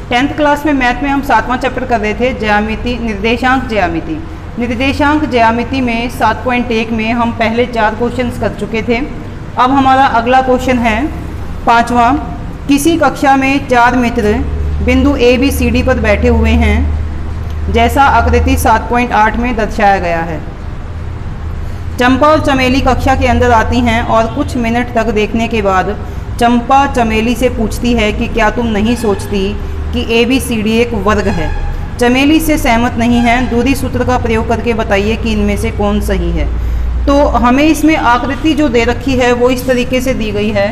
10th class में math में हम 7वां चैप्टर कर रहे थे ज्यामिति, निर्देशांक ज्यामिति। निर्देशांक ज्यामिति में 7.1 में हम पहले 4 क्वेश्चंस कर चुके थे। अब हमारा अगला क्वेश्चन है 5वां। किसी कक्षा में 4 मित्र बिंदु ए बी सी डी पर बैठे हुए हैं जैसा आकृति 7.8 में दर्शाया गया है। चंपा और चमेली कक्षा के अंदर आती हैं और कुछ मिनट तक देखने के बाद चंपा चमेली से पूछती है कि क्या तुम नहीं सोचती कि ए बी सी डी एक वर्ग है। चमेली से सहमत नहीं है। दूरी सूत्र का प्रयोग करके बताइए कि इनमें से कौन सही है। तो हमें इसमें आकृति जो दे रखी है वो इस तरीके से दी गई है।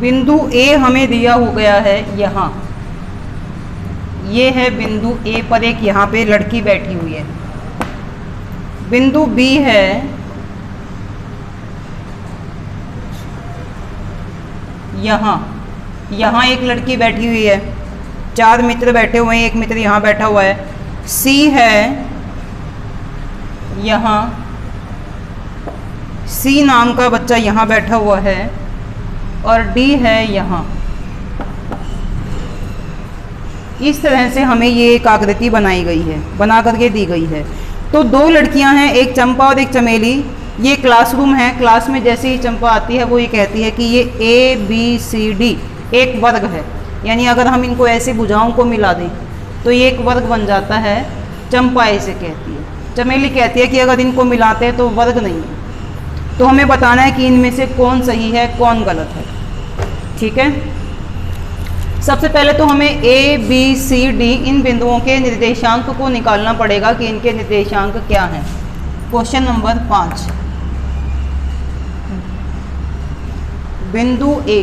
बिंदु ए हमें दिया हो गया है यहाँ, ये है बिंदु ए पर एक यहाँ पे लड़की बैठी हुई है। बिंदु बी है यहाँ एक लड़की बैठी हुई है। 4 मित्र बैठे हुए हैं, एक मित्र यहाँ बैठा हुआ है। सी है यहाँ, सी नाम का बच्चा यहाँ बैठा हुआ है और डी है यहाँ। इस तरह से हमें ये एक आकृति बनाई गई है, बना करके दी गई है। तो 2 लड़कियां हैं, एक चंपा और एक चमेली। ये क्लासरूम है। क्लास में जैसे ही चंपा आती है वो ये कहती है कि ये ए बी सी डी एक वर्ग है। यानी अगर हम इनको ऐसे भुजाओं को मिला दें तो ये एक वर्ग बन जाता है। चंपा ऐसे कहती है। चमेली कहती है कि अगर इनको मिलाते हैं तो वर्ग नहीं है। तो हमें बताना है कि इनमें से कौन सही है कौन गलत है। ठीक है, सबसे पहले तो हमें ए बी सी डी इन बिंदुओं के निर्देशांक को निकालना पड़ेगा कि इनके निर्देशांक क्या हैं। क्वेश्चन नंबर 5, बिंदु ए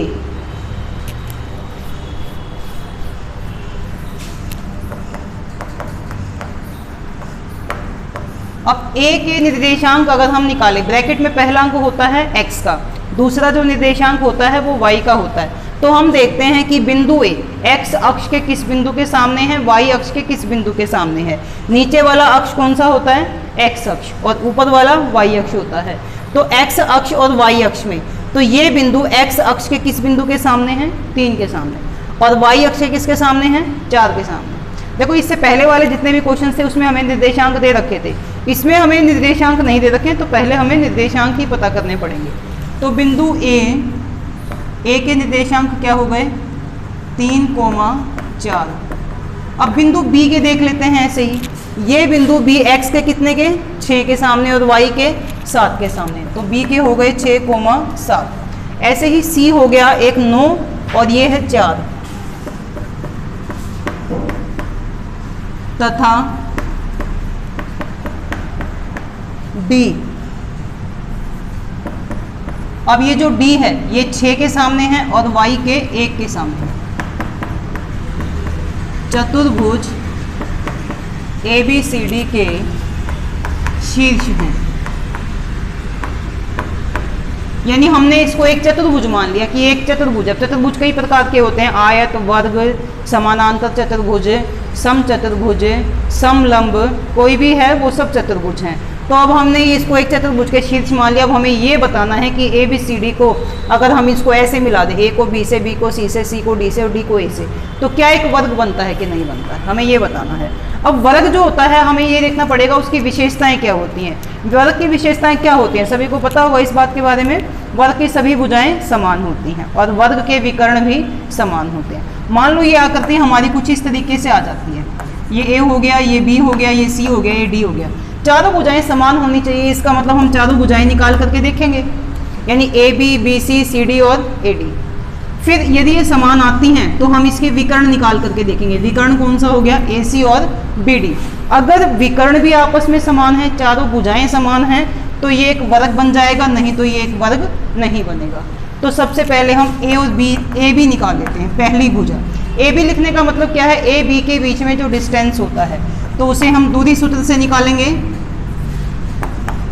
अब ए के निर्देशांक अगर हम निकालें, ब्रैकेट में पहला अंक होता है x का, दूसरा जो निर्देशांक होता है वो y का होता है। तो हम देखते हैं कि बिंदु ए x अक्ष के किस बिंदु के सामने है, y अक्ष के किस बिंदु के सामने है। नीचे वाला अक्ष कौन सा होता है, x अक्ष, और ऊपर वाला y अक्ष होता है। तो x अक्ष और y अक्ष में तो ये बिंदु x अक्ष के किस बिंदु के सामने है, 3 के सामने, और y अक्ष के किसके सामने है, 4 के सामने। देखो इससे पहले वाले जितने भी क्वेश्चन थे उसमें हमें निर्देशांक दे रखे थे, इसमें हमें निर्देशांक नहीं दे रखे, तो पहले हमें निर्देशांक ही पता करने पड़ेंगे। तो बिंदु ए के निर्देशांक क्या हो गए, 3,4। अब बिंदु बी के देख लेते हैं ऐसे ही। ये बिंदु बी एक्स के कितने के, 6 के सामने और वाई के 7 के सामने, तो बी के हो गए 6,7। ऐसे ही सी हो गया एक 9 और ये है 4, तथा डी। अब ये जो डी है ये 6 के सामने है और y के 1 के सामने है। चतुर्भुज ABCD के शीर्ष हैं। यानी हमने इसको एक चतुर्भुज मान लिया कि एक चतुर्भुज। अब चतुर्भुज कई प्रकार के होते हैं, आयत, वर्ग, समानांतर चतुर्भुज, समचतुर्भुज, समलंब, कोई भी है वो सब चतुर्भुज हैं। तो अब हमने इसको एक चतुर्भुज के शीर्ष मान लिया। अब हमें ये बताना है कि ए बी सी डी को अगर हम इसको ऐसे मिला दें, ए को बी से, बी को सी से, सी को डी से और डी को ए से, तो क्या एक वर्ग बनता है कि नहीं बनता है, हमें ये बताना है। अब वर्ग जो होता है हमें ये देखना पड़ेगा उसकी विशेषताएं क्या होती हैं। वर्ग की विशेषताएं क्या होती हैं, सभी को पता होगा इस बात के बारे में। वर्ग की सभी भुजाएं समान होती हैं और वर्ग के विकर्ण भी समान होते हैं। मान लो ये आकृति हमारी कुछ इस तरीके से आ जाती है, ये ए हो गया, ये बी हो गया, ये सी हो गया, ये डी हो गया। चारों भुजाएं समान होनी चाहिए, इसका मतलब हम चारों भुजाएं निकाल करके देखेंगे, यानी A B, B C, C D और ए डी। फिर यदि ये समान आती हैं तो हम इसके विकर्ण निकाल करके देखेंगे। विकर्ण कौन सा हो गया, ए सी और बी डी। अगर विकर्ण भी आपस में समान है, चारों भुजाएं समान हैं, तो ये एक वर्ग बन जाएगा, नहीं तो ये एक वर्ग नहीं बनेगा। तो सबसे पहले हम ए और बी, ए बी निकाल लेते हैं। पहली भुजा ए बी लिखने का मतलब क्या है, ए बी के बीच में जो डिस्टेंस होता है तो उसे हम दूरी सूत्र से निकालेंगे।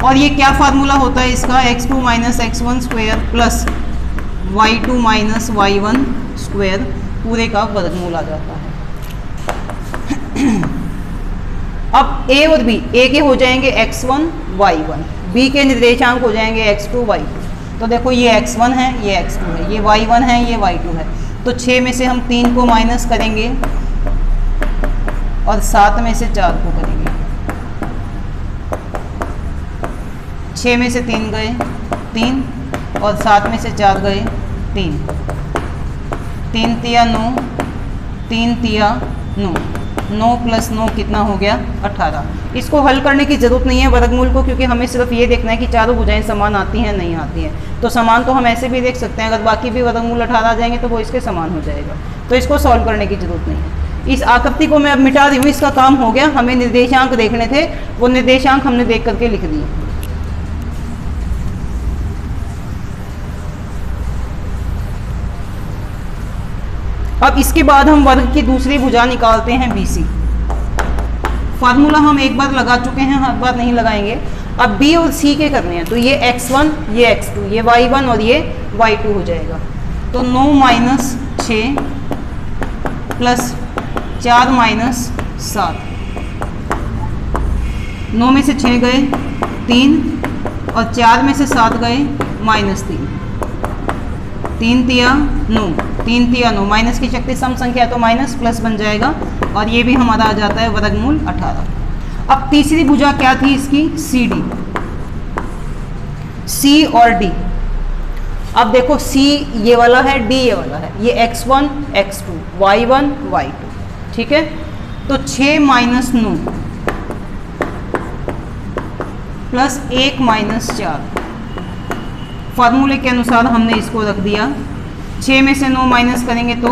और ये क्या फार्मूला होता है इसका, x2 minus x1 square plus y2 minus y1 square पूरे का वर्गमूल आ जाता है। अब a और b, a के हो जाएंगे x1 y1, b के निर्देशांक हो जाएंगे x2 y2। तो देखो ये x1 है, ये x2 है, ये y1 है, ये y2 है। तो 6 में से हम 3 को माइनस करेंगे और 7 में से 4 को करेंगे। 6 में से 3 गए 3 और 7 में से 4 गए 3, 3 तिया 9, 3 तिया 9, 9 प्लस 9 कितना हो गया 18। इसको हल करने की ज़रूरत नहीं है वर्गमूल को, क्योंकि हमें सिर्फ ये देखना है कि चारों भुजाएं समान आती हैं नहीं आती हैं। तो समान तो हम ऐसे भी देख सकते हैं, अगर बाकी भी वर्गमूल 18 आ जाएंगे तो वो इसके समान हो जाएगा। तो इसको सॉल्व करने की ज़रूरत नहीं है। इस आकृति को मैं अब मिटा दी हूँ, इसका काम हो गया। हमें निर्देशांक देखने थे, वो निर्देशांक हमने देख करके लिख दिए। अब इसके बाद हम वर्ग की दूसरी भुजा निकालते हैं BC। फार्मूला हम एक बार लगा चुके हैं, हर बार नहीं लगाएंगे। अब B और C के करने हैं, तो ये x1, ये x2, ये y1 और ये y2 हो जाएगा। तो 9 माइनस 6 प्लस 4 माइनस 7, 9 में से 6 गए 3 और 4 में से 7 गए -3, 3 तिया 9, 3 तिया 9, माइनस की शक्ति सम संख्या तो माइनस प्लस बन जाएगा और ये भी हमारा आ जाता है वर्गमूल 18। अब तीसरी भुजा क्या थी इसकी, CD, C और D। अब देखो C ये वाला है, D ये वाला है, ये x1 x2 y1 y2, ठीक है। तो 6 माइनस 9 प्लस 1 माइनस 4, फार्मूले के अनुसार हमने इसको रख दिया। 6 में से 9 माइनस करेंगे तो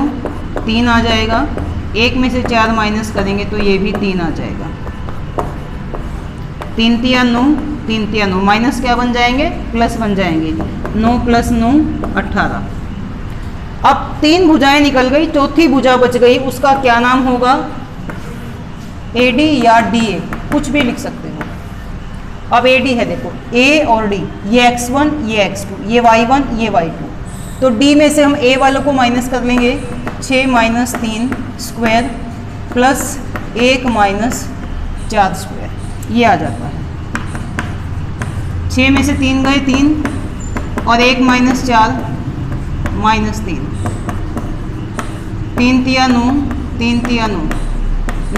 3 आ जाएगा, 1 में से 4 माइनस करेंगे तो ये भी 3 आ जाएगा। 3 तिया 9, 3 तिया 9, माइनस क्या बन जाएंगे, प्लस बन जाएंगे। 9 प्लस 9 18। अब 3 भुजाएं निकल गई, चौथी भुजा बच गई, उसका क्या नाम होगा, AD या DA, कुछ भी लिख सकते हो। अब AD है, देखो A और D, ये x1 ये x2, ये y1 ये y2। तो D में से हम A वालों को माइनस कर लेंगे, 6 minus 3 square plus 1 minus 4 square, ये आ जाता है। 6 में से 3 गए 3 और 1 माइनस 4 -3, 3 तिया 9, 3 तिया 9,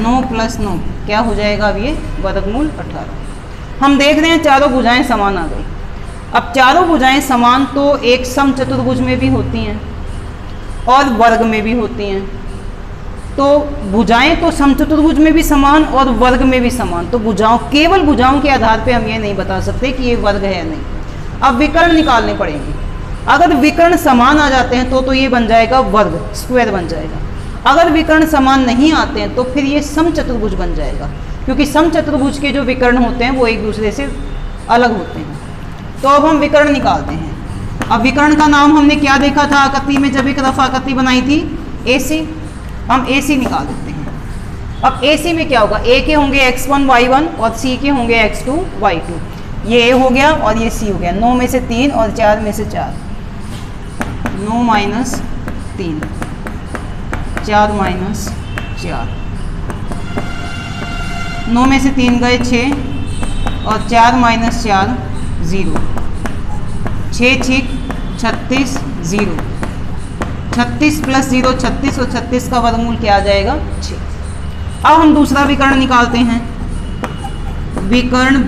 9 प्लस 9 क्या हो जाएगा, अब ये वर्गमूल 18। हम देख रहे हैं चारों भुजाएं समान आ गई। अब चारों भुजाएं समान तो एक सम चतुर्भुज में भी होती हैं और वर्ग में भी होती हैं। तो भुजाएं तो सम चतुर्भुज में भी समान और वर्ग में भी समान। तो भुजाओं, केवल भुजाओं के आधार पे हम ये नहीं बता सकते कि ये वर्ग है या नहीं। अब विकर्ण निकालने पड़ेंगे। अगर विकर्ण समान आ जाते हैं तो ये बन जाएगा वर्ग, स्क्वायर बन जाएगा। अगर विकर्ण समान नहीं आते हैं तो फिर ये सम चतुर्भुज बन जाएगा, क्योंकि सम चतुर्भुज के जो विकर्ण होते हैं वो एक दूसरे से अलग होते हैं। तो अब हम विकर्ण निकालते हैं। अब विकर्ण का नाम हमने क्या देखा था आकृति में, जब एक तरफ आकृति बनाई थी, AC। हम AC निकाल देते हैं। अब AC में क्या होगा, A के होंगे x1 y1 और C के होंगे x2 y2। ये A हो गया और ये C हो गया। 9 में से 3 और 4 में से 4, 9 माइनस 3, 4 माइनस 4, 9 में से 3 गए 6 और 4 माइनस 4 0, 6 6 36 0, 36 प्लस 0 36 और 36 का वर्गमूल क्या आ जाएगा 6। अब हम दूसरा विकर्ण निकालते हैं, विकर्ण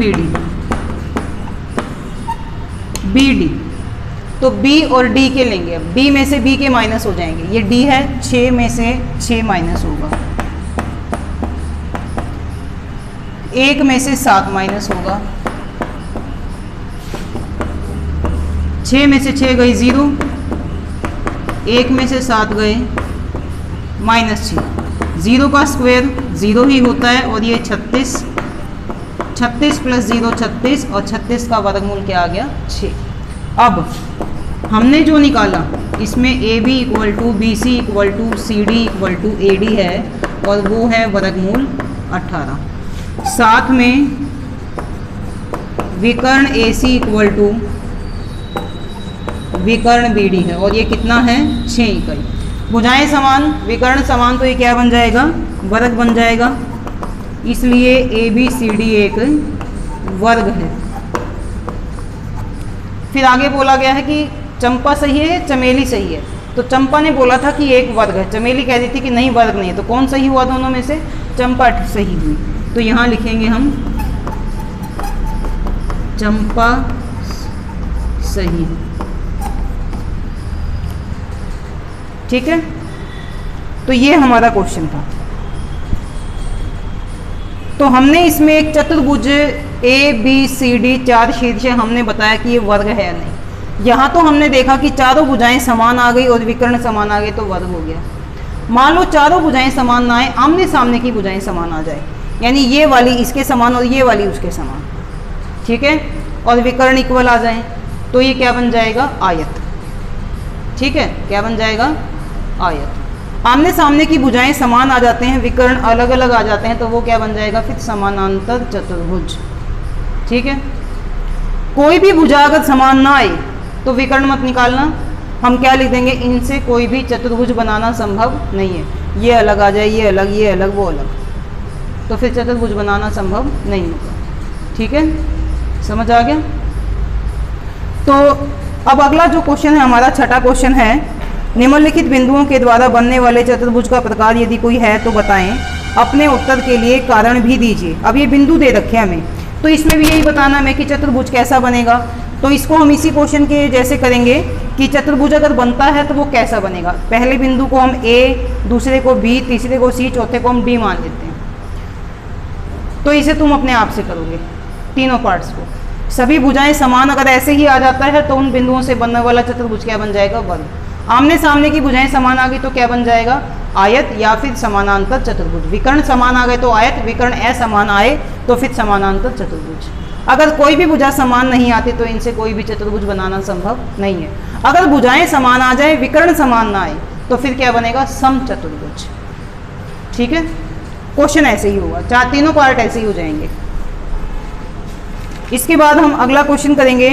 BD। तो B और D के लेंगे, अब B में से B के माइनस हो जाएंगे, ये D है, 6 में से 6 माइनस होगा, 1 में से 7 माइनस होगा, 6 में से 6 गई 0, 1 में से 7 गए -6, 0 का स्क्वायर 0 ही होता है, और ये 36, 36 प्लस 0 36, और 36 का वर्गमूल क्या आ गया 6। अब हमने जो निकाला इसमें AB equal to BC equal to CD equal to AD है, और वो है वर्गमूल 18। साथ में विकर्ण AC इक्वल टू विकर्ण BD है, और ये कितना है 6 इकाई। भुजाएं समान, विकर्ण समान, तो ये क्या बन जाएगा वर्ग बन जाएगा, इसलिए ABCD एक वर्ग है। फिर आगे बोला गया है कि चंपा सही है चमेली सही है, तो चंपा ने बोला था कि एक वर्ग है, चमेली कह रही थी कि नहीं वर्ग नहीं है, तो कौन सही हुआ दोनों में से, चंपा सही हुई। तो यहाँ लिखेंगे हम चंपा सही है, ठीक है। तो ये हमारा क्वेश्चन था। तो हमने इसमें एक चतुर्भुज ABCD 4 शीर्ष हमने बताया कि ये वर्ग है या नहीं। यहाँ तो हमने देखा कि चारों भुजाएं समान आ गई और विकर्ण समान आ गए तो वर्ग हो गया। मान लो चारों भुजाएं समान ना आए, आमने सामने की भुजाएं समान आ जाए, यानी ये वाली इसके समान और ये वाली उसके समान, ठीक है, और विकर्ण इक्वल आ जाए, तो ये क्या बन जाएगा आयत, ठीक है, क्या बन जाएगा आयत। आमने सामने की भुजाएं समान आ जाते हैं, विकर्ण अलग अलग आ जाते हैं, तो वो क्या बन जाएगा फिर समानांतर चतुर्भुज, ठीक है। कोई भी भुजा अगर समान ना आए तो विकर्ण मत निकालना, हम क्या लिख देंगे, इनसे कोई भी चतुर्भुज बनाना संभव नहीं है, ये अलग आ जाए, ये अलग वो अलग, तो फिर चतुर्भुज बनाना संभव नहीं होगा, ठीक है, समझ आ गया। तो अब अगला जो क्वेश्चन है हमारा छठा क्वेश्चन है, निम्नलिखित बिंदुओं के द्वारा बनने वाले चतुर्भुज का प्रकार यदि कोई है तो बताएं, अपने उत्तर के लिए कारण भी दीजिए। अब ये बिंदु दे रखे हैं हमें, तो इसमें भी यही बताना हमें कि चतुर्भुज कैसा बनेगा। तो इसको हम इसी क्वेश्चन के जैसे करेंगे कि चतुर्भुज अगर बनता है तो वो कैसा बनेगा। पहले बिंदु को हम A, दूसरे को B, तीसरे को C, चौथे को हम D मान लेते हैं। तो इसे तुम अपने आप से करोगे तीनों पार्ट्स को। सभी भुजाएं समान अगर ऐसे ही आ जाता है तो उन बिंदुओं से बनने वाला चतुर्भुज क्या बन जाएगा वर्ग। आमने सामने की भुजाएं समान आ गई तो क्या बन जाएगा आयत या फिर समानांतर चतुर्भुज। विकर्ण समान आ गए तो आयत, विकर्ण असमान आए तो फिर समानांतर चतुर्भुज। अगर कोई भी भुजा समान नहीं आती तो इनसे कोई भी चतुर्भुज बनाना संभव नहीं है। अगर भुजाएं समान आ जाए, विकर्ण समान ना आए तो फिर क्या बनेगा समचतुर्भुज। ठीक है, क्वेश्चन ऐसे ही होगा, चार तीनों पार्ट ऐसे ही हो जाएंगे। इसके बाद हम अगला क्वेश्चन करेंगे।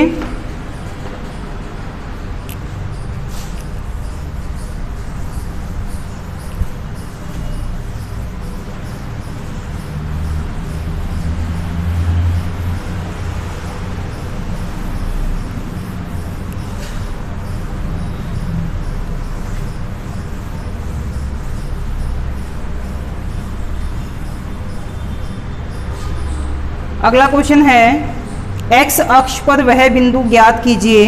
अगला क्वेश्चन है, x अक्ष पर वह बिंदु ज्ञात कीजिए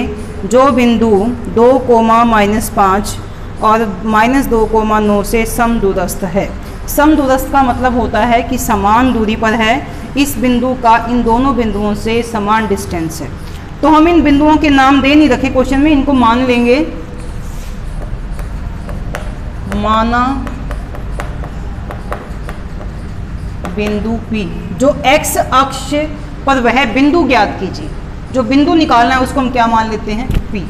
जो बिंदु 2,-5 और -2,9 से समदूरस्थ है। समदूरस्थ का मतलब होता है कि समान दूरी पर है। इस बिंदु का इन दोनों बिंदुओं से समान डिस्टेंस है। तो हम इन बिंदुओं के नाम दे नहीं रखे क्वेश्चन में, इनको मान लेंगे। माना बिंदु P, जो x अक्ष पर वह बिंदु ज्ञात कीजिए। जो बिंदु निकालना है उसको हम क्या मान लेते हैं P।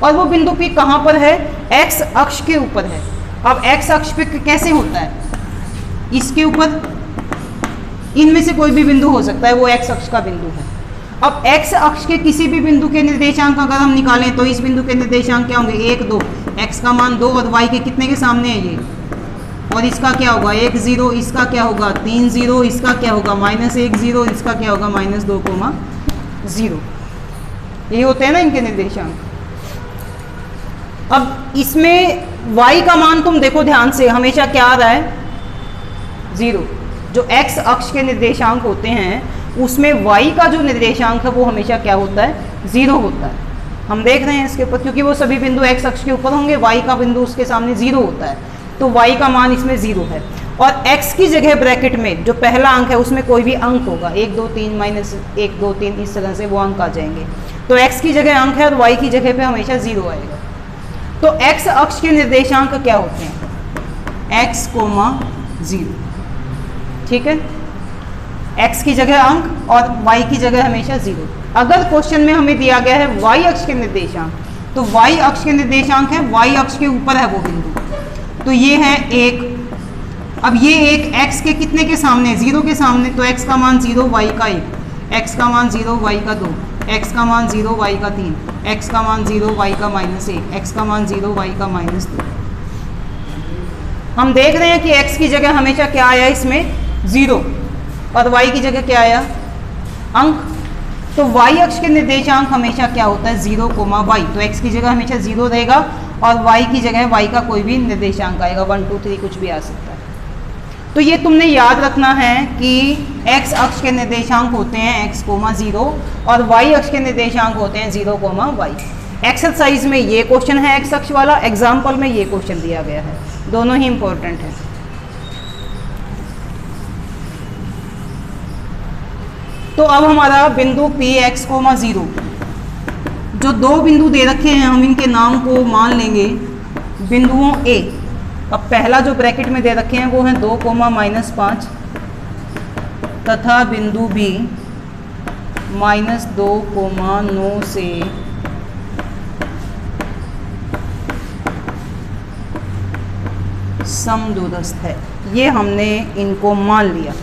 और वो बिंदु P कहाँ पर है, x अक्ष के ऊपर है। अब x अक्ष पे कैसे होता है, इसके ऊपर, इनमें से कोई भी बिंदु हो सकता है, वो x अक्ष का बिंदु है। अब x अक्ष के किसी भी बिंदु के निर्देशांक अगर हम निकालें तो इस बिंदु के निर्देशांक क्या होंगे 1, 2, x का मान 2 और y के कितने के सामने है ये और इसका क्या होगा 1 0, इसका क्या होगा 3 0, इसका क्या होगा -1 0, इसका क्या होगा -2, 0। ये होते हैं ना इनके निर्देशांक। अब इसमें y का मान तुम देखो ध्यान से, हमेशा क्या आ रहा है 0। जो x अक्ष के निर्देशांक होते हैं उसमें y का जो निर्देशांक है वो हमेशा क्या होता है 0 होता है। हम देख रहे हैं इसके ऊपर, क्योंकि वो सभी बिंदु x अक्ष के ऊपर होंगे, y का बिंदु उसके सामने 0 होता है, तो y का मान इसमें 0 है। और x की जगह ब्रैकेट में जो पहला अंक है उसमें कोई भी अंक होगा, 1 2 3 -1 2 3 इस तरह से वो अंक आ जाएंगे। तो x की जगह अंक है और y की जगह पे हमेशा 0 आएगा। तो x अक्ष के निर्देशांक क्या होते हैं x, 0। ठीक है, x की जगह अंक और y की जगह हमेशा 0। अगर क्वेश्चन में हमें दिया गया है y अक्ष के निर्देशांक, तो y अक्ष के निर्देशांक है y अक्ष के ऊपर है वो बिंदु, तो ये है 1। अब ये एक x के कितने के सामने 0 के सामने, तो x का मान 0 y का 1, x का मान 0 y का 2, x का मान 0 y का 3, x का मान 0 y का -1, x का मान 0 y का -2। हम देख रहे हैं कि x की जगह हमेशा क्या आया इसमें 0 और y की जगह क्या आया अंक। तो y अक्ष के निर्देशांक हमेशा क्या होता है 0, y। तो x की जगह हमेशा 0 रहेगा और y की जगह y का कोई भी निर्देशांक आएगा, 1 2 3 कुछ भी आ सकता है। तो ये तुमने याद रखना है कि x अक्ष के निर्देशांक होते हैं x, 0 और y अक्ष के निर्देशांक होते हैं 0, y। एक्सरसाइज में ये क्वेश्चन है x अक्ष वाला, एग्जाम्पल में ये क्वेश्चन दिया गया है, दोनों ही इंपॉर्टेंट है। तो अब हमारा बिंदु P x, 0, जो दो बिंदु दे रखे हैं हम इनके नाम को मान लेंगे बिंदुओं A। अब पहला जो ब्रैकेट में दे रखे हैं वो है 2, -5 तथा बिंदु B -2, 9 से समदूरस्थ है। ये हमने इनको मान लिया।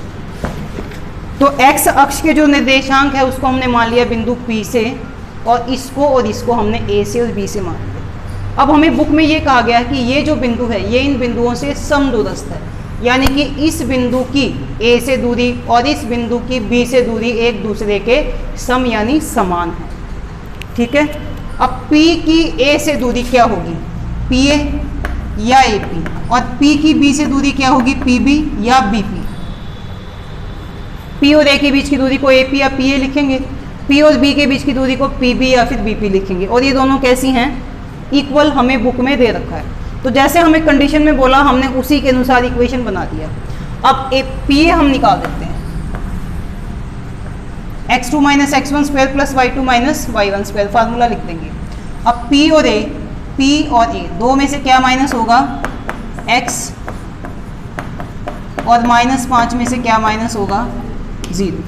तो x अक्ष के जो निर्देशांक है उसको हमने मान लिया बिंदु P से, और इसको हमने A से और B से मान लिया। अब हमें बुक में ये कहा गया है कि ये जो बिंदु है ये इन बिंदुओं से समदूरस्थ है, यानी कि इस बिंदु की A से दूरी और इस बिंदु की B से दूरी एक दूसरे के सम यानी समान है। ठीक है, अब P की A से दूरी क्या होगी PA या AP, और P की B से दूरी क्या होगी PB या BP। P और A के बीच की दूरी को AP या PA लिखेंगे, P और B के बीच की दूरी को PB या फिर BP लिखेंगे, और ये दोनों कैसी हैं इक्वल, हमें बुक में दे रखा है। तो जैसे हमें कंडीशन में बोला हमने उसी के अनुसार इक्वेशन बना दिया। अब PA हम निकाल देते हैं, x2 - x1 square plus y2 - y1 square, formula लिख देंगे। अब P और A दो में से क्या माइनस होगा x, और -5 में से क्या माइनस होगा 0।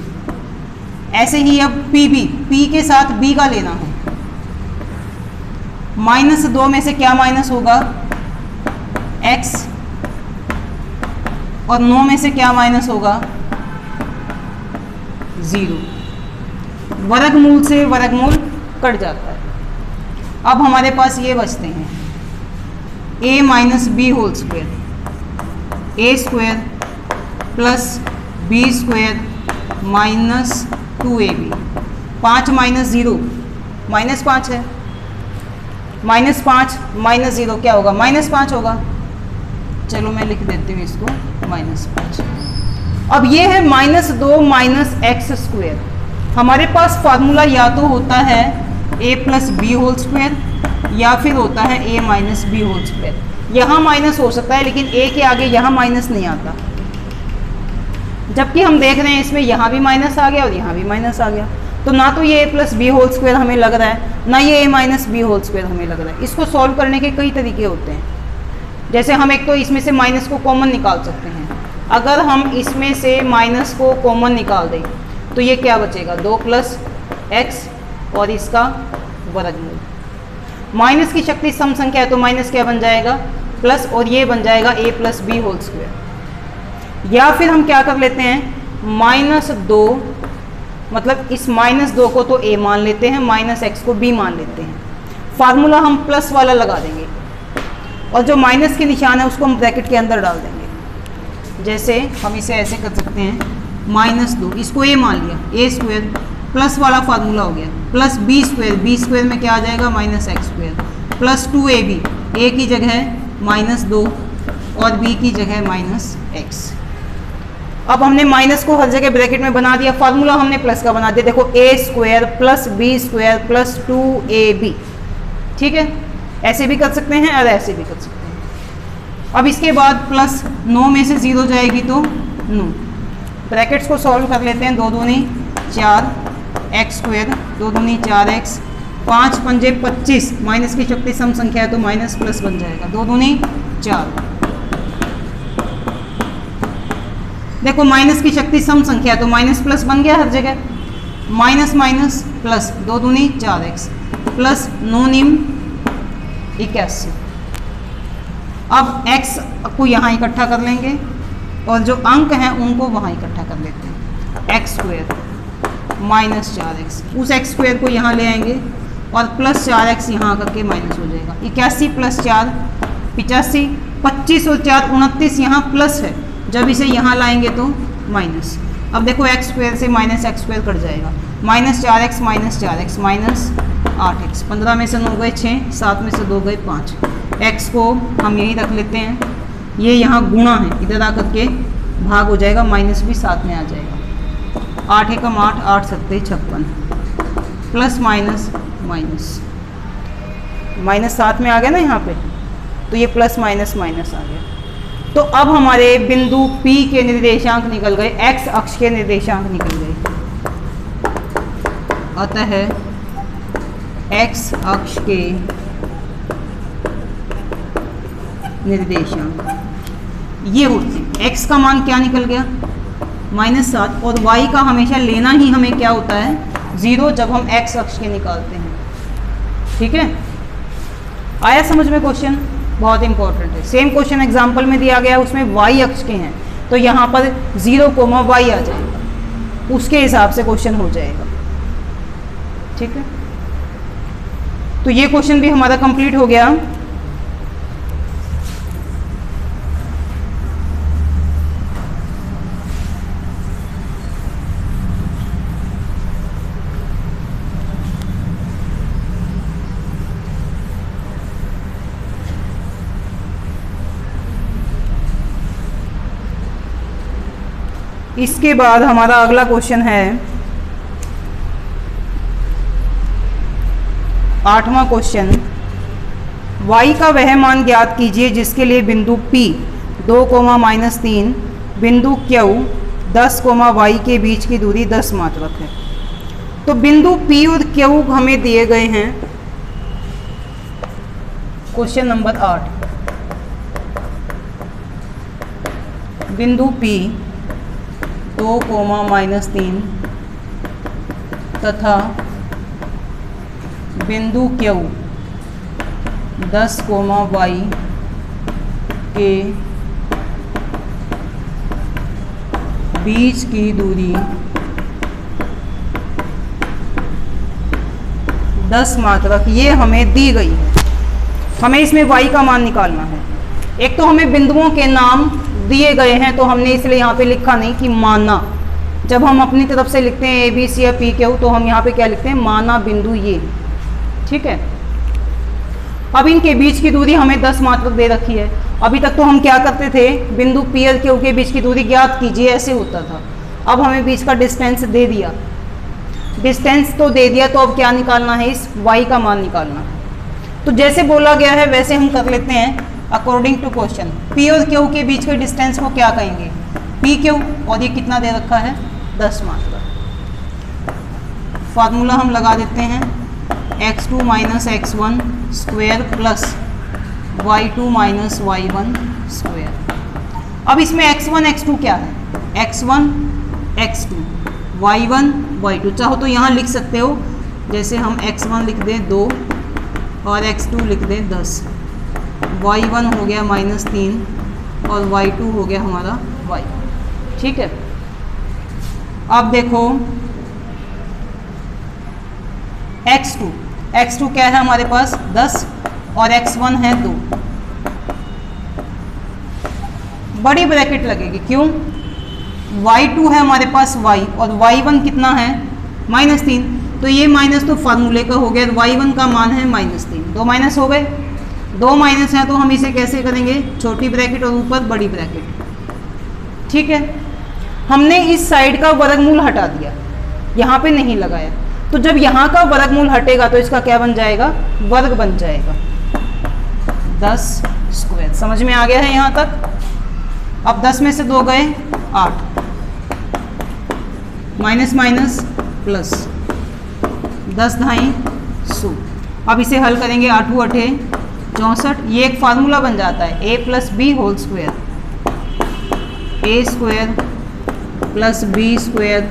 ऐसे ही अब P के साथ B का लेना है, -2 में से क्या माइनस होगा x, और 9 में से क्या माइनस होगा 0। वर्गमूल से वर्गमूल कट जाता है। अब हमारे पास ये बचते हैं a - b whole square, a square plus b square -2ab। 5 - 0 -5 है, -5 - 0 क्या होगा -5 होगा। चलो मैं लिख देती हूँ इसको -5। अब ये है -2 - x स्क्वायर। हमारे पास फार्मूला या तो होता है a + b होल स्क्वायर या फिर होता है a - b होल स्क्वायर। यहाँ माइनस हो सकता है लेकिन a के आगे यहाँ माइनस नहीं आता, जबकि हम देख रहे हैं इसमें यहाँ भी माइनस आ गया और यहाँ भी माइनस आ गया। तो ना तो ये a + b होल स्क्वायर हमें लग रहा है, ना ये a - b होल स्क्वायर हमें लग रहा है। इसको सॉल्व करने के कई तरीके होते हैं, जैसे हम एक तो इसमें से माइनस को कॉमन निकाल सकते हैं। अगर हम इसमें से माइनस को कॉमन निकाल दें तो ये क्या बचेगा 2 + x और इसका वर्गमूल। माइनस की शक्ति सम संख्या है तो माइनस क्या बन जाएगा प्लस, और ये बन जाएगा a + b होल स्क्वायर। या फिर हम क्या कर लेते हैं -2, मतलब इस -2 को तो a मान लेते हैं, -x को b मान लेते हैं। फार्मूला हम प्लस वाला लगा देंगे और जो माइनस के निशान है उसको हम ब्रैकेट के अंदर डाल देंगे। जैसे हम इसे ऐसे कर सकते हैं, -2, इसको a मान लिया, a स्क्वायर प्लस वाला फार्मूला हो गया, प्लस b स्क्वायर में क्या आ जाएगा, -x² प्लस 2ab, a की जगह -2 और b की जगह -x। अब हमने माइनस को हर जगह ब्रैकेट में बना दिया, फार्मूला हमने प्लस का बना दिया, देखो a² plus b² plus 2ab। ठीक है, ऐसे भी कर सकते हैं और ऐसे भी कर सकते हैं। अब इसके बाद प्लस 9 में से 0 जाएगी तो 9, ब्रैकेट्स को सॉल्व कर लेते हैं, 2 दूनी 4 x², 2 दूनी 4x, 5 पंजे 25, माइनस की शक्ति सम संख्या है तो माइनस प्लस बन जाएगा, 2 दूनी 4। देखो माइनस की शक्ति सम संख्या है तो माइनस प्लस बन गया हर जगह, माइनस माइनस प्लस, 2 दूनी 4x प्लस 9 निम 81। अब x को यहाँ इकट्ठा कर लेंगे और जो अंक हैं उनको वहाँ इकट्ठा कर लेते हैं, x² माइनस 4x, उस x² को यहाँ ले आएंगे और प्लस 4x यहाँ करके माइनस हो जाएगा, 81 प्लस 4 85, 25 और 4 29, यहाँ प्लस है, जब इसे यहाँ लाएंगे तो माइनस। अब देखो x² से -x² कट जाएगा, -4x माइनस 8x, 15 में से 9 गए 6, 7 में से 2 गए 5, x को हम यही रख लेते हैं, ये यहाँ गुणा है, इधर आकर के भाग हो जाएगा, माइनस भी साथ में आ जाएगा, 8 एकम 8, 8 सत्ते 56, प्लस माइनस माइनस, माइनस साथ में आ गया ना यहाँ पे, तो ये प्लस माइनस माइनस आ गया। तो अब हमारे बिंदु P के निर्देशांक निकल गए, x अक्ष के निर्देशांक निकल गए, अतः x अक्ष के निर्देशांक ये होते हैं, x का मान क्या निकल गया, -7, और y का हमेशा लेना ही हमें क्या होता है, 0, जब हम x अक्ष के निकालते हैं। ठीक है, आया समझ में क्वेश्चन, बहुत इंपॉर्टेंट है। सेम क्वेश्चन एग्जाम्पल में दिया गया, उसमें y अक्ष के हैं तो यहाँ पर 0, y आ जाएगा, उसके हिसाब से क्वेश्चन हो जाएगा। ठीक है, तो ये क्वेश्चन भी हमारा कंप्लीट हो गया। इसके बाद हमारा अगला क्वेश्चन है 8वां क्वेश्चन, y का वह मान ज्ञात कीजिए जिसके लिए बिंदु P 2, -3, बिंदु Q 10, y के बीच की दूरी 10 मात्रक है। तो बिंदु P और Q हमें दिए गए हैं, क्वेश्चन नंबर 8, बिंदु P 2, -3 तथा बिंदु Q 10, y के बीच की दूरी 10 मात्रक ये हमें दी गई है। हमें इसमें y का मान निकालना है। एक तो हमें बिंदुओं के नाम दिए गए हैं तो हमने इसलिए यहाँ पे लिखा नहीं कि माना, जब हम अपनी तरफ से लिखते हैं ए बी सी या पी क्यू तो हम यहाँ पे क्या लिखते हैं, माना बिंदु ये। ठीक है, अब इनके बीच की दूरी हमें 10 मात्रक दे रखी है। अभी तक तो हम क्या करते थे, बिंदु पी और क्यू के बीच की दूरी ज्ञात कीजिए ऐसे होता था। अब हमें बीच का डिस्टेंस दे दिया, डिस्टेंस तो दे दिया, तो अब क्या निकालना है, इस y का मान निकालना है। तो जैसे बोला गया है वैसे हम कर लेते हैं अकॉर्डिंग टू क्वेश्चन। P और Q के बीच के डिस्टेंस को क्या कहेंगे, PQ, और ये कितना दे रखा है, 10 मात्रक। फार्मूला हम लगा देते हैं, x2 minus x1 square plus y2 minus y1 square. अब इसमें x1 x2 क्या है, x1 x2 y1 y2, चाहो तो यहाँ लिख सकते हो, जैसे हम x1 लिख दें 2 और x2 लिख दें 10, y1 हो गया -3 और y2 हो गया हमारा y। ठीक है, अब देखो x2 क्या है हमारे पास 10 और x1 है 2, बड़ी ब्रैकेट लगेगी। क्यों? y2 है हमारे पास y और y1 कितना है -3, तो ये माइनस तो फार्मूले का हो गया, y1 का मान है -3, दो माइनस हो गए, दो माइनस हैं तो हम इसे कैसे करेंगे, छोटी ब्रैकेट और ऊपर बड़ी ब्रैकेट। ठीक है, हमने इस साइड का वर्गमूल हटा दिया, यहाँ पे नहीं लगाया, तो जब यहाँ का वर्गमूल हटेगा तो इसका क्या बन जाएगा, वर्ग बन जाएगा 10 स्क्वायर। समझ में आ गया है यहाँ तक? अब 10 में से 2 गए 8, माइनस माइनस प्लस 10 ढाई 100। अब इसे हल करेंगे, 8 8 64। ये एक फार्मूला बन जाता है a + b whole square, a square plus b square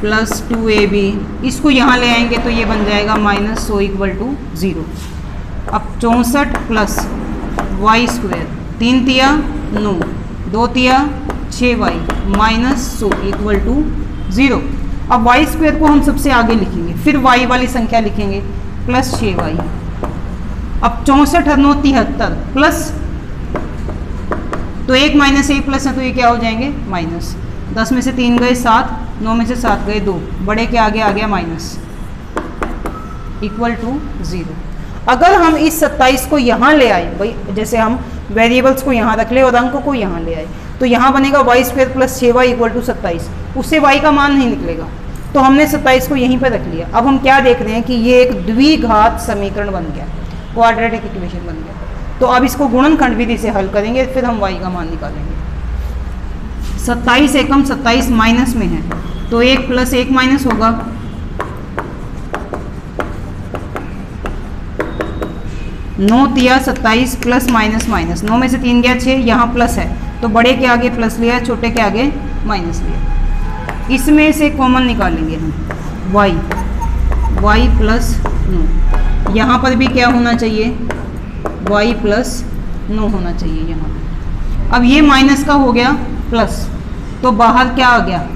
plus 2ab। इसको यहाँ ले आएंगे तो ये बन जाएगा -100 = 0। अब 64 प्लस y स्क्वायर, 3 तिया 9, 2 तिया 6y -100 = 0। अब y स्क्वायर को हम सबसे आगे लिखेंगे, फिर y वाली संख्या लिखेंगे प्लस 6y। अब 64 और 9 73 प्लस, तो 1 - 1 प्लस है तो ये क्या हो जाएंगे माइनस। 10 में से 3 गए 7, 9 में से 7 गए 2, बड़े के आगे आ गया माइनस = 0। अगर हम इस 27 को यहाँ ले आए, भाई जैसे हम वेरिएबल्स को यहाँ रख ले और अंकों को यहाँ ले आए, तो यहाँ बनेगा y स्क्वायर प्लस 6y = 27। उससे y का मान नहीं निकलेगा, तो हमने 27 को यहीं पर रख लिया। अब हम क्या देख रहे हैं कि ये एक द्विघात समीकरण बन गया, क्वाड्रेटिक इक्वेशन बन गया। तो अब इसको गुणनखंड विधि से हल करेंगे, फिर हम y का मान निकालेंगे। 27 एकम 27 माइनस में है, तो 1 + 1 माइनस होगा, 9 तिया 27 प्लस माइनस माइनस, 9 में से 3 गया 6, यहाँ प्लस है तो बड़े के आगे प्लस लिया, छोटे के आगे माइनस लिया। इसमें से कॉमन निकालेंगे हम y प्लस 9, यहाँ पर भी क्या होना चाहिए, y प्लस 9 होना चाहिए यहाँ पे। अब ये माइनस का हो गया प्लस, तो बाहर क्या आ गया,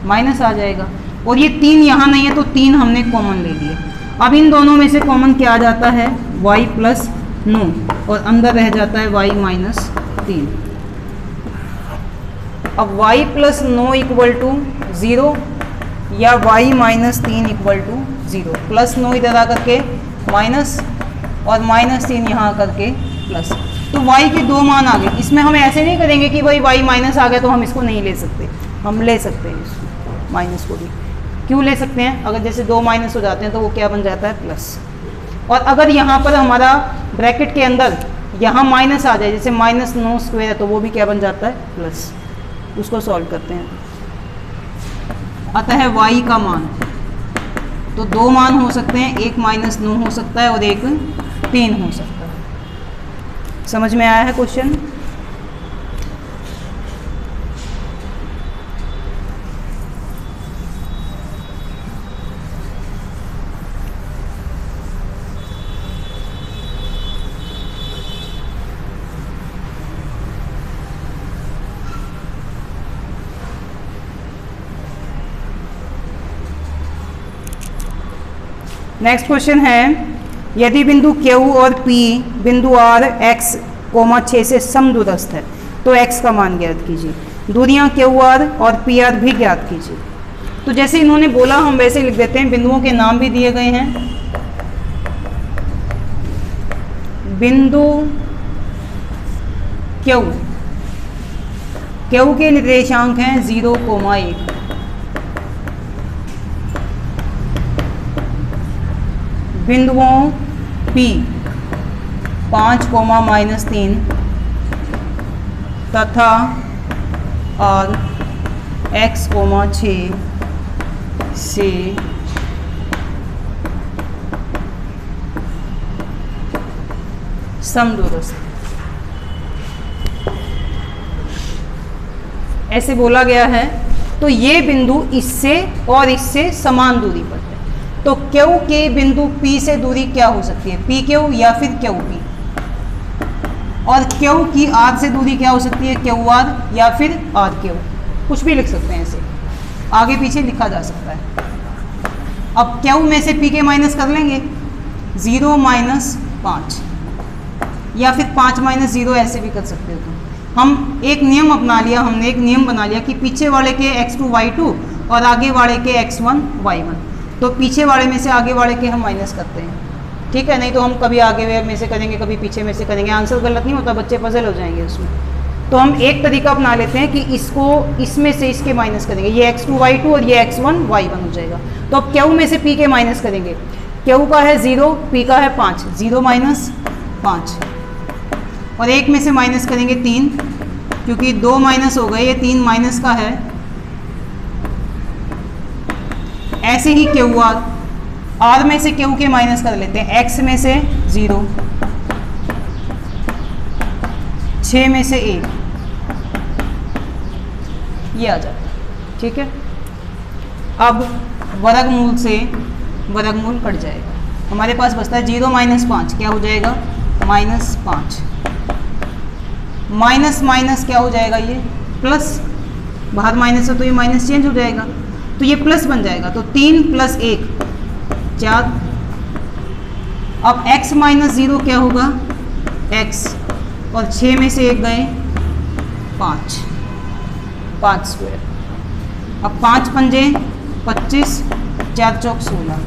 माइनस आ जाएगा। और ये 3 यहाँ नहीं है तो 3 हमने कॉमन ले लिए। अब इन दोनों में से कॉमन क्या आ जाता है, y प्लस 9 और अंदर रह जाता है y - 3। अब y प्लस 9 = 0 या y - 3 = 0। प्लस 9 इधर आ करके माइनस और -3 यहाँ करके प्लस, तो y के 2 मान आ गए। इसमें हम ऐसे नहीं करेंगे कि भाई y माइनस आ गया तो हम इसको नहीं ले सकते, हम ले सकते हैं इसको, माइनस को भी। क्यों ले सकते हैं, अगर जैसे 2 माइनस हो जाते हैं तो वो क्या बन जाता है प्लस। और अगर यहाँ पर हमारा ब्रैकेट के अंदर यहाँ माइनस आ जाए, जैसे -9 स्क्वायर है, तो वो भी क्या बन जाता है प्लस। उसको सॉल्व करते हैं। अतः y का मान, तो 2 मान हो सकते हैं, एक -9 हो सकता है और एक 3 हो सकता है। समझ में आया है क्वेश्चन? नेक्स्ट क्वेश्चन है, यदि बिंदु Q और P बिंदु R x, 6 से समदूरस्थ है तो x का मान ज्ञात कीजिए। दूरियां QR और PR भी ज्ञात कीजिए। तो जैसे इन्होंने बोला हम वैसे लिख देते हैं, बिंदुओं के नाम भी दिए गए हैं। बिंदु Q के निर्देशांक हैं 0, 1। बिंदुओं P 5, -3 तथा और x, 6 से समदूरस्थ। ऐसे बोला गया है, तो ये बिंदु इससे और इससे समान दूरी पर है। तो Q के बिंदु P से दूरी क्या हो सकती है, PQ या फिर QP। और Q की R से दूरी क्या हो सकती है, QR या फिर RQ। कुछ भी लिख सकते हैं, ऐसे आगे पीछे लिखा जा सकता है। अब Q में से P के माइनस कर लेंगे, 0 - 5 या फिर 5 - 0 ऐसे भी कर सकते हो तुम। हम एक नियम अपना लिया, हमने एक नियम बना लिया कि पीछे वाले के x2 y2 और आगे वाले के x1 y1, तो पीछे वाले में से आगे वाले के हम माइनस करते हैं, ठीक है। नहीं तो हम कभी आगे में से करेंगे, कभी पीछे में से करेंगे, आंसर गलत नहीं होता, बच्चे पजल हो जाएंगे उसमें। तो हम एक तरीका अपना लेते हैं कि इसको इसमें से इसके माइनस करेंगे, ये x2 y2 और ये x1 y1 हो जाएगा। तो अब क्यू में से p के माइनस करेंगे, क्यू का है 0, p का है 5, 0 माइनस 5, और एक में से माइनस करेंगे 3, क्योंकि 2 माइनस हो गए, ये 3 माइनस का है। ऐसे ही क्यू आर में से क्यू के माइनस कर लेते हैं, x में से 0, 6 में से 1, ये आ जाता है, ठीक है। अब वर्गमूल से वर्गमूल कट जाएगा, हमारे पास बचता है 0 माइनस 5, क्या हो जाएगा -5, माइनस माइनस क्या हो जाएगा, ये प्लस, बाहर माइनस है तो ये माइनस चेंज हो जाएगा, तो ये प्लस बन जाएगा। तो 3 + 1 4। अब x माइनस 0 क्या होगा, x, और 6 में से 1 गए 5, 5 स्क्वायर। अब 5 पंजे 25, 4 चौक 16,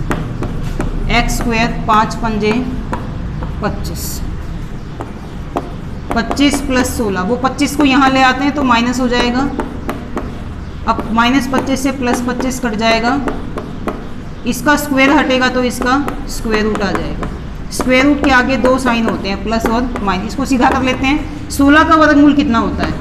x स्क्वायर 5 पंजे 25, 25 + 16, वो 25 को यहाँ ले आते हैं तो माइनस हो जाएगा। अब -25 से +25 कट जाएगा, इसका स्क्वायर हटेगा तो इसका स्क्वायर रूट आ जाएगा। स्क्वायर रूट के आगे 2 साइन होते हैं, प्लस और माइनस, इसको सीधा कर लेते हैं। 16 का वर्गमूल कितना होता है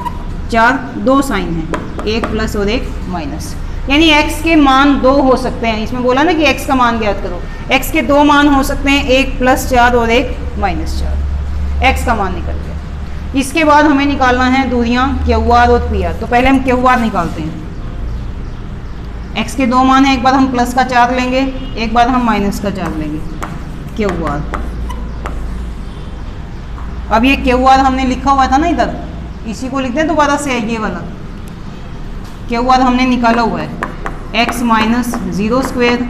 4, 2 साइन है, एक प्लस और एक माइनस, यानी x के मान 2 हो सकते हैं। इसमें बोला ना कि x का मान ज्ञात करो, x के 2 मान हो सकते हैं, एक +4 और एक -4, x का मान निकल गया। इसके बाद हमें निकालना है दूरियां QR और PR। तो पहले हम QR निकालते हैं। x के 2 मान है, एक बार हम प्लस का 4 लेंगे, एक बार हम माइनस का 4 लेंगे, QR। अब ये QR हमने लिखा हुआ था ना इधर, इसी को लिखते हैं दोबारा से, ये वाला QR हमने निकाला हुआ है, x minus 0 square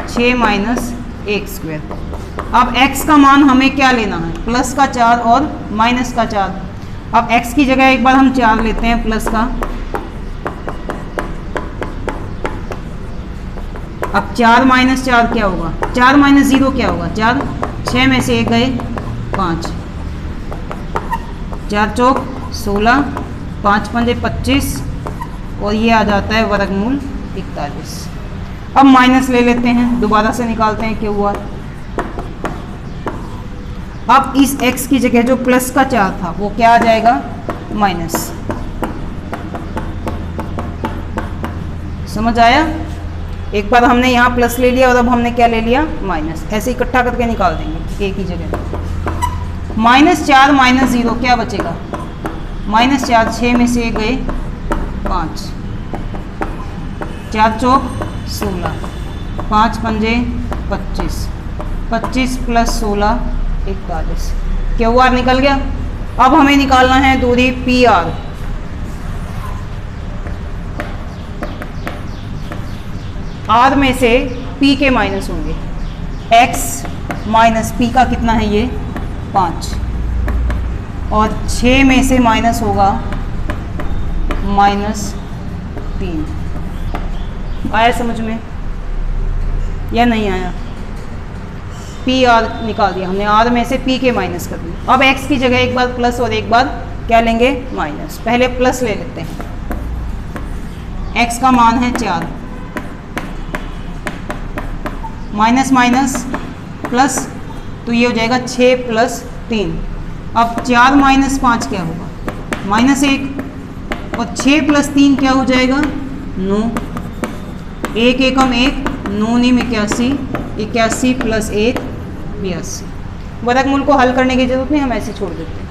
6 minus 1 square. अब x का मान हमें क्या लेना है, प्लस का 4 और माइनस का 4। अब x की जगह एक बार हम 4 लेते हैं प्लस का, अब 4 माइनस 4 क्या होगा, 4 माइनस 0 क्या होगा 4, 6 में से 1 गए 5, 4 चौक 16, 5 पंजे 25, और ये आ जाता है वर्गमूल 41। अब माइनस ले लेते हैं, दोबारा से निकालते हैं QR। अब इस x की जगह जो प्लस का 4 था वो क्या आ जाएगा, माइनस। समझ आया? एक बार हमने यहाँ प्लस ले लिया और अब हमने क्या ले लिया, माइनस। ऐसे इकट्ठा करके निकाल देंगे एक ही जगह। -4 माइनस 0 क्या बचेगा, -4, 6 में से गए 5, 4 चौक 16, 5 पंजे 25, 25 + 16 41, QR निकल गया। अब हमें निकालना है दूरी PR। R में से P के माइनस होंगे, x माइनस P का कितना है ये 5, और 6 में से माइनस होगा -3। आया समझ में या नहीं आया? PR निकाल दिया हमने, R में से P के माइनस कर दिया। अब x की जगह एक बार प्लस और एक बार क्या लेंगे, माइनस। पहले प्लस ले लेते हैं, x का मान है 4, माइनस माइनस प्लस, तो ये हो जाएगा 6 + 3। अब 4 माइनस 5 क्या होगा, -1, और 6 + 3 क्या हो जाएगा 9, 1 एकम 1, 9 × 81, 81 + 1 82। वर्गमूल को हल करने की जरूरत नहीं, हम ऐसे छोड़ देते हैं।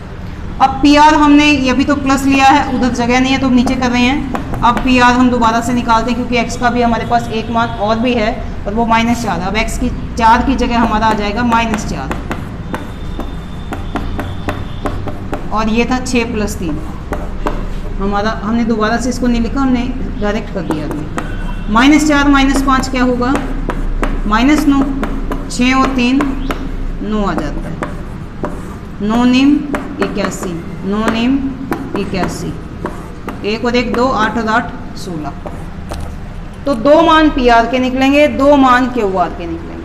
अब PR हमने ये भी तो प्लस लिया है, उधर जगह नहीं है तो नीचे कर रहे हैं। अब PR हम दोबारा से निकालते हैं, क्योंकि x का भी हमारे पास एक मान और भी है और वो -4। अब x की 4 की जगह हमारा आ जाएगा -4, और ये था 6 + 3 हमारा। हमने दोबारा से इसको नहीं लिखा, हमने डायरेक्ट कर दिया। -4 - 5 क्या होगा, -9, 6 और 3 9 आ जाता है, 9 × 81, 9 × 81, 1 और 1 2, 8 और 8 16। तो 2 मान पी आर के निकलेंगे, 2 मान क्यू आर के निकलेंगे।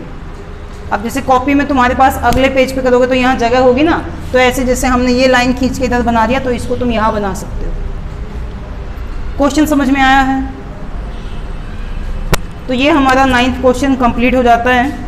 अब जैसे कॉपी में तुम्हारे पास अगले पेज पे करोगे तो यहाँ जगह होगी ना, तो ऐसे जैसे हमने ये लाइन खींच के इधर बना दिया तो इसको तुम यहाँ बना सकते हो। क्वेश्चन समझ में आया है? तो ये हमारा 9th क्वेश्चन कंप्लीट हो जाता है।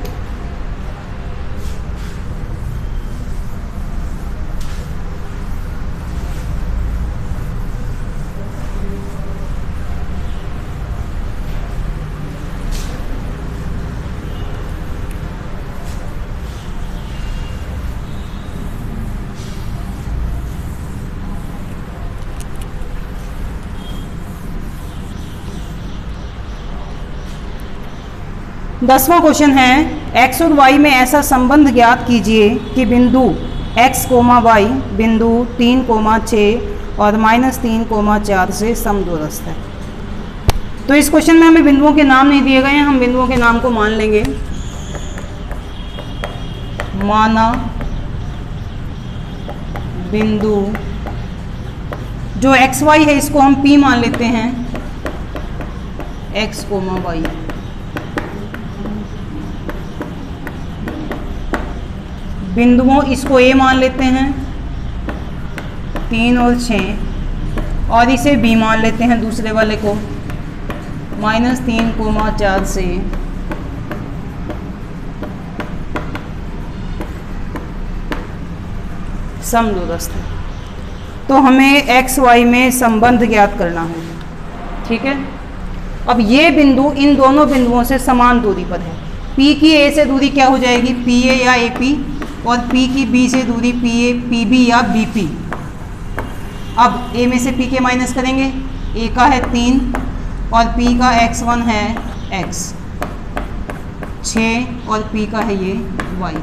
दसवां क्वेश्चन है, x और y में ऐसा संबंध ज्ञात कीजिए कि बिंदु x, y बिंदु 3, 6 और -3, 4 से समदूरस्थ है। तो इस क्वेश्चन में हमें बिंदुओं के नाम नहीं दिए गए हैं, हम बिंदुओं के नाम को मान लेंगे। माना बिंदु जो x y है इसको हम P मान लेते हैं, x, y। बिंदुओं इसको A मान लेते हैं 3 और 6, और इसे B मान लेते हैं दूसरे वाले को -3, 4 से समदूरस्थ है। तो हमें x y में संबंध ज्ञात करना है, ठीक है। अब ये बिंदु इन दोनों बिंदुओं से समान दूरी पर है। P की A से दूरी क्या हो जाएगी, PA या AP, और P की B से दूरी PA, PB या BP। अब A में से PK माइनस करेंगे, A का है 3 और P का x1 है x, 6 और P का है ये y।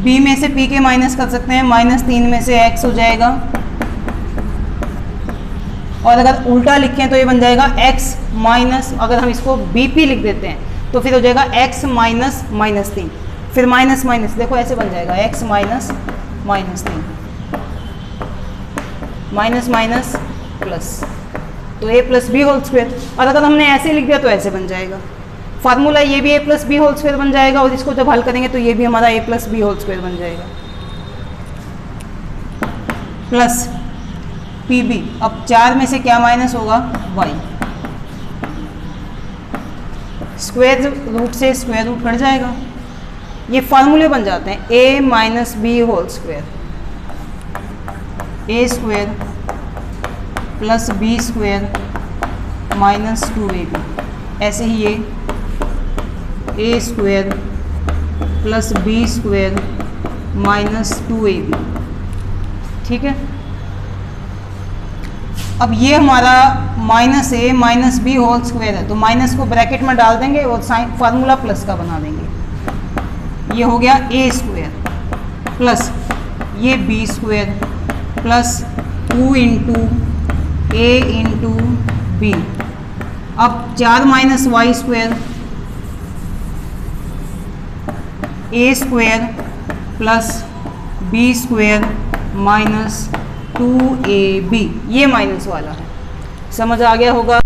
B में से PK माइनस कर सकते हैं, -3 में से x हो जाएगा, और अगर उल्टा लिखें तो ये बन जाएगा x माइनस, अगर हम इसको BP लिख देते हैं तो फिर हो जाएगा x माइनस -3, फिर माइनस माइनस देखो ऐसे बन जाएगा x minus -3, minus minus plus, तो a plus b whole square. और अगर हमने ऐसे लिख दिया तो ऐसे बन जाएगा। फार्मूला ये भी a plus b whole square बन जाएगा, और इसको जब हल करेंगे तो ये भी हमारा a plus b whole square बन जाएगा, प्लस PB। अब 4 में से क्या माइनस होगा, y। स्क्वायर रूट से स्क्वायर रूट कट जाएगा, ये फार्मूले बन जाते हैं a minus b whole square, a square plus b square minus 2ab। ऐसे ही ये a square plus b square minus 2ab, ठीक है। अब ये हमारा minus a minus b whole square है, तो माइनस को ब्रैकेट में डाल देंगे और साइन फार्मूला प्लस का बना देंगे। ये हो गया a स्क्वायर प्लस ये b square plus 2 into a into b. अब 4 minus y square, a square plus b square minus 2ab, ये माइनस वाला है। समझ आ गया होगा।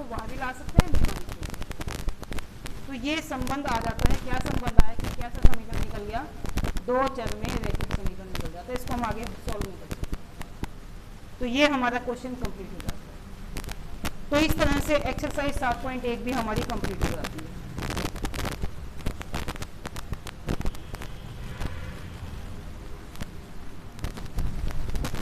को वहाँ भी ला सकते हैं, यहाँ भी। तो ये संबंध आ जाता है, क्या संबंध आया कि कैसा समीकरण निकल गया, दो चर में रैखिक समीकरण निकल जाता है। इसको हम आगे सॉल्व नहीं कर सकते। तो ये हमारा क्वेश्चन कंप्लीट हो जाता है। तो इस तरह से एक्सरसाइज 7.1 भी हमारी कंप्लीट हो जाती है।